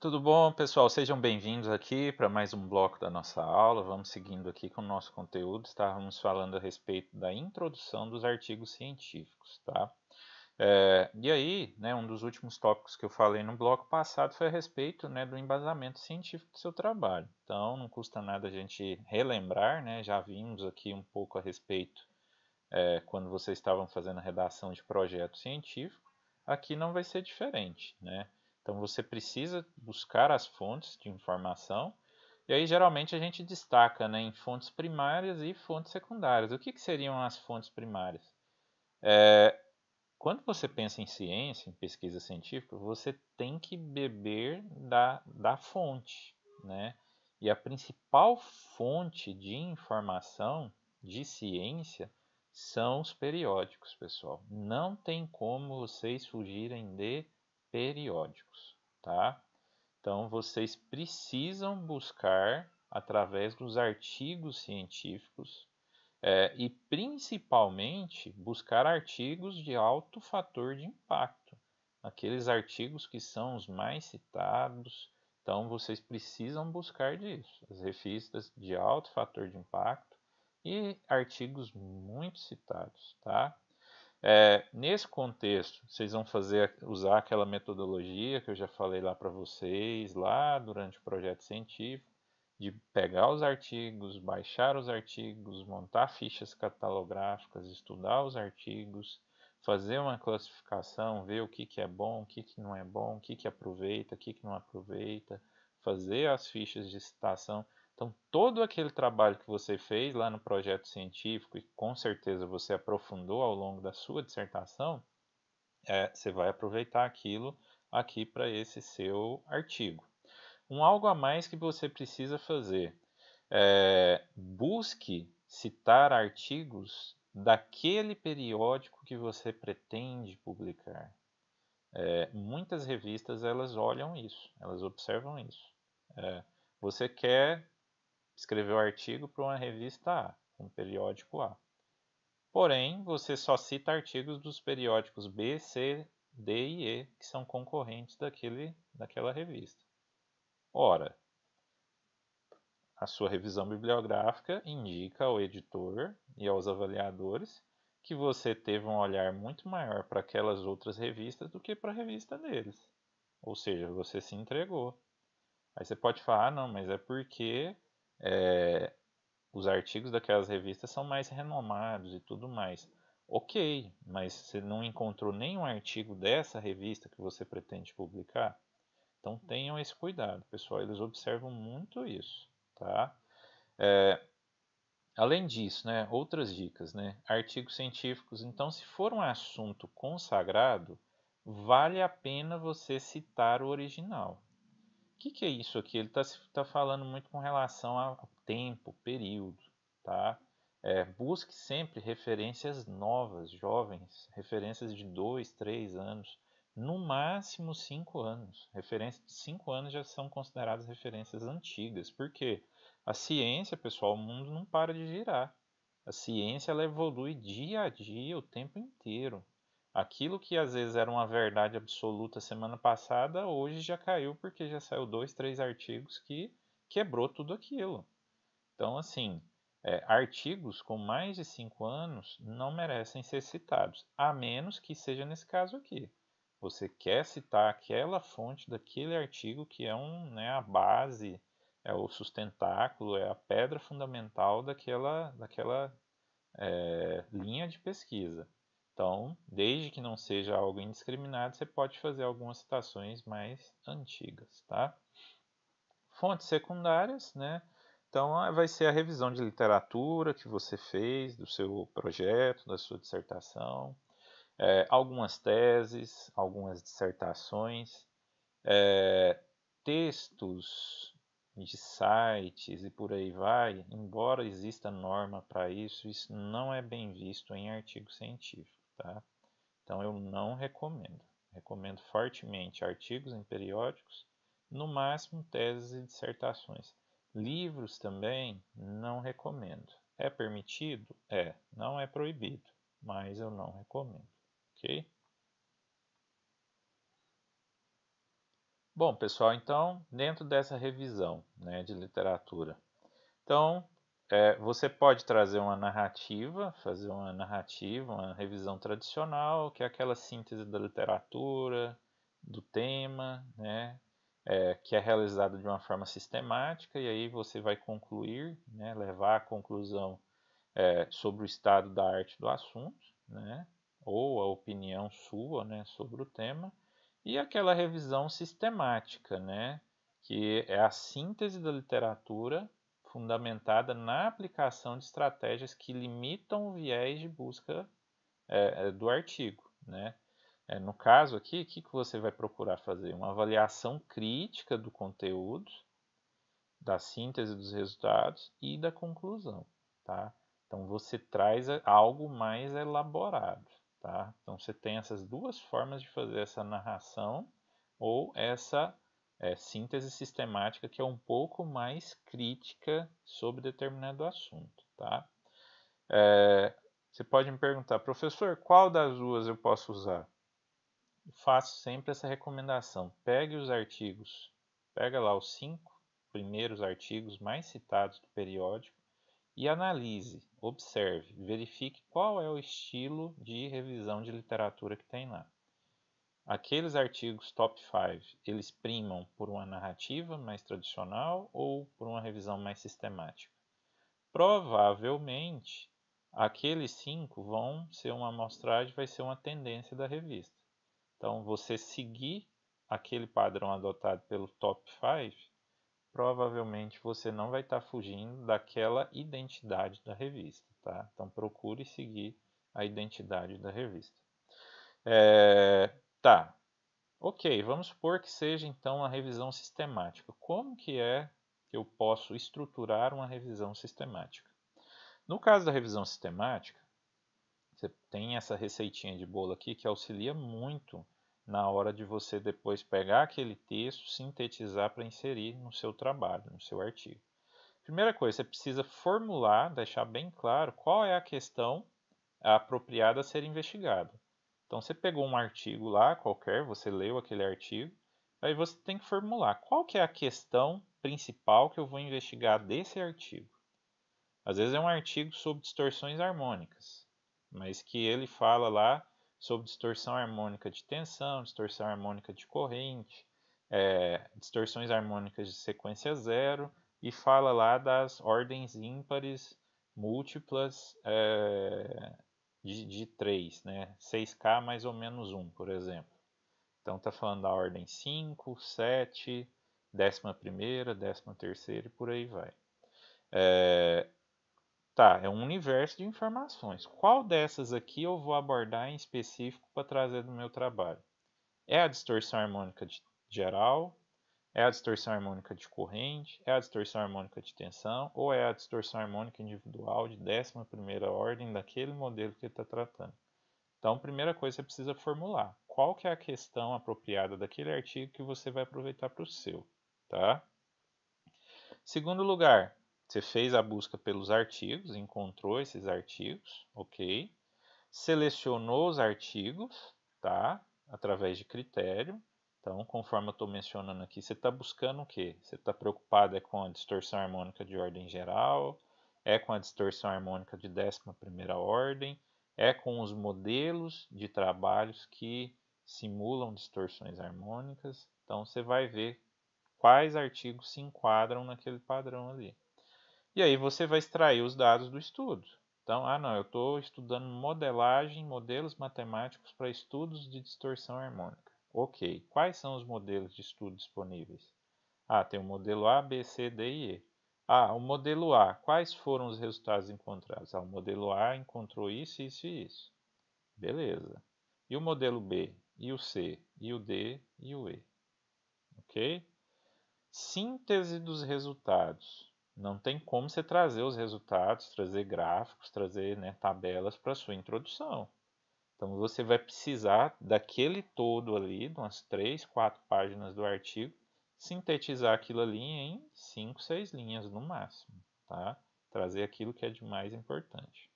Tudo bom, pessoal? Sejam bem-vindos aqui para mais um bloco da nossa aula. Vamos seguindo aqui com o nosso conteúdo. Estávamos falando a respeito da introdução dos artigos científicos, tá? E aí, né, um dos últimos tópicos que eu falei no bloco passado foi a respeito, né, do embasamento científico do seu trabalho. Então, não custa nada a gente relembrar, né? Já vimos aqui um pouco a respeito quando vocês estavam fazendo a redação de projeto científico. Aqui não vai ser diferente, né? Então você precisa buscar as fontes de informação, e aí geralmente a gente destaca, né, em fontes primárias e fontes secundárias. O que seriam as fontes primárias? Quando você pensa em ciência, em pesquisa científica, você tem que beber da fonte, né? E a principal fonte de informação de ciência são os periódicos, pessoal. Não tem como vocês fugirem de periódicos, tá? Então vocês precisam buscar através dos artigos científicos e principalmente buscar artigos de alto fator de impacto, aqueles artigos que são os mais citados. Então vocês precisam buscar disso, as revistas de alto fator de impacto e artigos muito citados, tá? Nesse contexto, vocês vão usar aquela metodologia que eu já falei lá para vocês, lá durante o projeto científico, de pegar os artigos, baixar os artigos, montar fichas catalográficas, estudar os artigos, fazer uma classificação, ver o que é bom, o que não é bom, o que aproveita, o que não aproveita, fazer as fichas de citação. Então, todo aquele trabalho que você fez lá no projeto científico e com certeza você aprofundou ao longo da sua dissertação, você vai aproveitar aquilo aqui para esse seu artigo. Um algo a mais que você precisa fazer busque citar artigos daquele periódico que você pretende publicar. Muitas revistas elas olham isso, elas observam isso. Você quer escrever o artigo para uma revista A, um periódico A. Porém, você só cita artigos dos periódicos B, C, D e E, que são concorrentes daquela revista. Ora, a sua revisão bibliográfica indica ao editor e aos avaliadores que você teve um olhar muito maior para aquelas outras revistas do que para a revista deles. Ou seja, você se entregou. Aí você pode falar, não, mas é porque é, os artigos daquelas revistas são mais renomados e tudo mais. Ok, mas você não encontrou nenhum artigo dessa revista que você pretende publicar? Então tenham esse cuidado, pessoal, eles observam muito isso, tá? Além disso, né, outras dicas, né, artigos científicos. Então, se for um assunto consagrado, vale a pena você citar o original. O que é isso aqui? Ele está falando muito com relação ao tempo, período, tá? Busque sempre referências novas, jovens, referências de 2, 3 anos, no máximo 5 anos. Referências de 5 anos já são consideradas referências antigas. Por quê? A ciência, pessoal, o mundo não para de girar. A ciência ela evolui dia a dia, o tempo inteiro. Aquilo que às vezes era uma verdade absoluta semana passada, hoje já caiu porque já saiu 2, 3 artigos que quebrou tudo aquilo. Então, assim, artigos com mais de 5 anos não merecem ser citados, a menos que seja nesse caso aqui. Você quer citar aquela fonte daquele artigo que é né, a base, é o sustentáculo, é a pedra fundamental daquela linha de pesquisa. Então, desde que não seja algo indiscriminado, você pode fazer algumas citações mais antigas, tá? Fontes secundárias, né? Então, vai ser a revisão de literatura que você fez, do seu projeto, da sua dissertação, algumas teses, algumas dissertações, textos de sites e por aí vai, embora exista norma para isso, isso não é bem visto em artigo científico, tá? Então eu não recomendo. Recomendo fortemente artigos em periódicos, no máximo teses e dissertações. Livros também não recomendo. É permitido? É, não é proibido, mas eu não recomendo, ok? Bom, pessoal, então, dentro dessa revisão, né, de literatura, então, você pode trazer uma narrativa, fazer uma narrativa, uma revisão tradicional, que é aquela síntese da literatura, do tema, né, que é realizada de uma forma sistemática, e aí você vai concluir, né, levar à conclusão sobre o estado da arte do assunto, né, ou a opinião sua, né, sobre o tema, e aquela revisão sistemática, né, que é a síntese da literatura fundamentada na aplicação de estratégias que limitam o viés de busca do artigo, né. No caso aqui, o que você vai procurar fazer? Uma avaliação crítica do conteúdo, da síntese dos resultados e da conclusão, tá? Então você traz algo mais elaborado, tá? Então você tem essas duas formas de fazer essa narração ou essa síntese sistemática que é um pouco mais crítica sobre determinado assunto, tá? Você pode me perguntar, professor, qual das duas eu posso usar? Eu faço sempre essa recomendação. Pegue os artigos, pega lá os 5 primeiros artigos mais citados do periódico e analise, observe, verifique qual é o estilo de revisão de literatura que tem lá. Aqueles artigos top 5, eles primam por uma narrativa mais tradicional ou por uma revisão mais sistemática? Provavelmente, aqueles 5 vão ser uma amostragem, vai ser uma tendência da revista. Então, você seguir aquele padrão adotado pelo top 5, provavelmente você não vai estar fugindo daquela identidade da revista, tá? Então, procure seguir a identidade da revista. Tá, ok, vamos supor que seja então uma revisão sistemática. Como que é que eu posso estruturar uma revisão sistemática? No caso da revisão sistemática, você tem essa receitinha de bolo aqui que auxilia muito na hora de você depois pegar aquele texto, sintetizar para inserir no seu trabalho, no seu artigo. Primeira coisa, você precisa formular, deixar bem claro qual é a questão apropriada a ser investigada. Então, você pegou um artigo lá qualquer, você leu aquele artigo, aí você tem que formular qual que é a questão principal que eu vou investigar desse artigo. Às vezes é um artigo sobre distorções harmônicas, mas que ele fala lá sobre distorção harmônica de tensão, distorção harmônica de corrente, distorções harmônicas de sequência zero, e fala lá das ordens ímpares múltiplas de 3, né? 6K mais ou menos 1, por exemplo. Então está falando da ordem 5, 7, 11ª, 13ª e por aí vai. Tá, é um universo de informações. Qual dessas aqui eu vou abordar em específico para trazer do meu trabalho? É a distorção harmônica geral? É a distorção harmônica de corrente? É a distorção harmônica de tensão? Ou é a distorção harmônica individual de 11ª ordem daquele modelo que ele está tratando? Então, primeira coisa, você precisa formular. Qual que é a questão apropriada daquele artigo que você vai aproveitar para o seu, tá? Segundo lugar, você fez a busca pelos artigos, encontrou esses artigos, ok? Selecionou os artigos, tá? Através de critério. Então, conforme eu estou mencionando aqui, você está buscando o quê? Você está preocupado com a distorção harmônica de ordem geral, com a distorção harmônica de 11ª ordem, com os modelos de trabalhos que simulam distorções harmônicas. Então, você vai ver quais artigos se enquadram naquele padrão ali. E aí você vai extrair os dados do estudo. Então, não, eu estou estudando modelagem, modelos matemáticos para estudos de distorção harmônica. Ok, quais são os modelos de estudo disponíveis? Tem o modelo A, B, C, D e E. O modelo A, quais foram os resultados encontrados? O modelo A encontrou isso, isso e isso. Beleza. E o modelo B, e o C, e o D e o E. Ok? Síntese dos resultados. Não tem como você trazer os resultados, trazer gráficos, trazer, né, tabelas para sua introdução. Então você vai precisar daquele todo ali, de umas 3, 4 páginas do artigo, sintetizar aquilo ali em 5, 6 linhas no máximo, tá? Trazer aquilo que é de mais importante.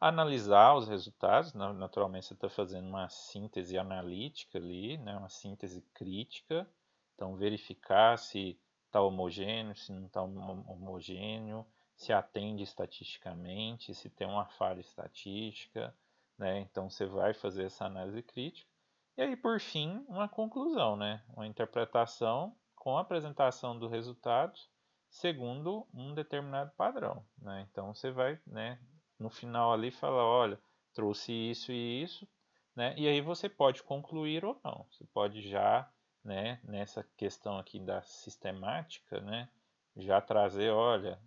analisar os resultados, naturalmente você está fazendo uma síntese analítica ali, né, uma síntese crítica, então verificar se está homogêneo, se não está homogêneo, se atende estatisticamente, se tem uma falha estatística, né, então você vai fazer essa análise crítica, e aí por fim uma conclusão, né, uma interpretação com a apresentação dos resultados segundo um determinado padrão, né, então você vai, né, no final ali fala, olha, trouxe isso e isso, né? E aí você pode concluir ou não. Você pode já, né, nessa questão aqui da sistemática, né, já trazer, olha,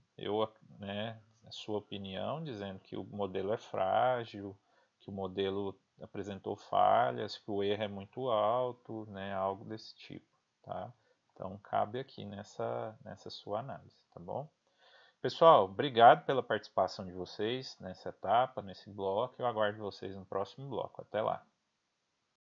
né, a sua opinião dizendo que o modelo é frágil, que o modelo apresentou falhas, que o erro é muito alto, né, algo desse tipo, tá? Então cabe aqui nessa sua análise, tá bom? Pessoal, obrigado pela participação de vocês nessa etapa, nesse bloco. Eu aguardo vocês no próximo bloco. Até lá.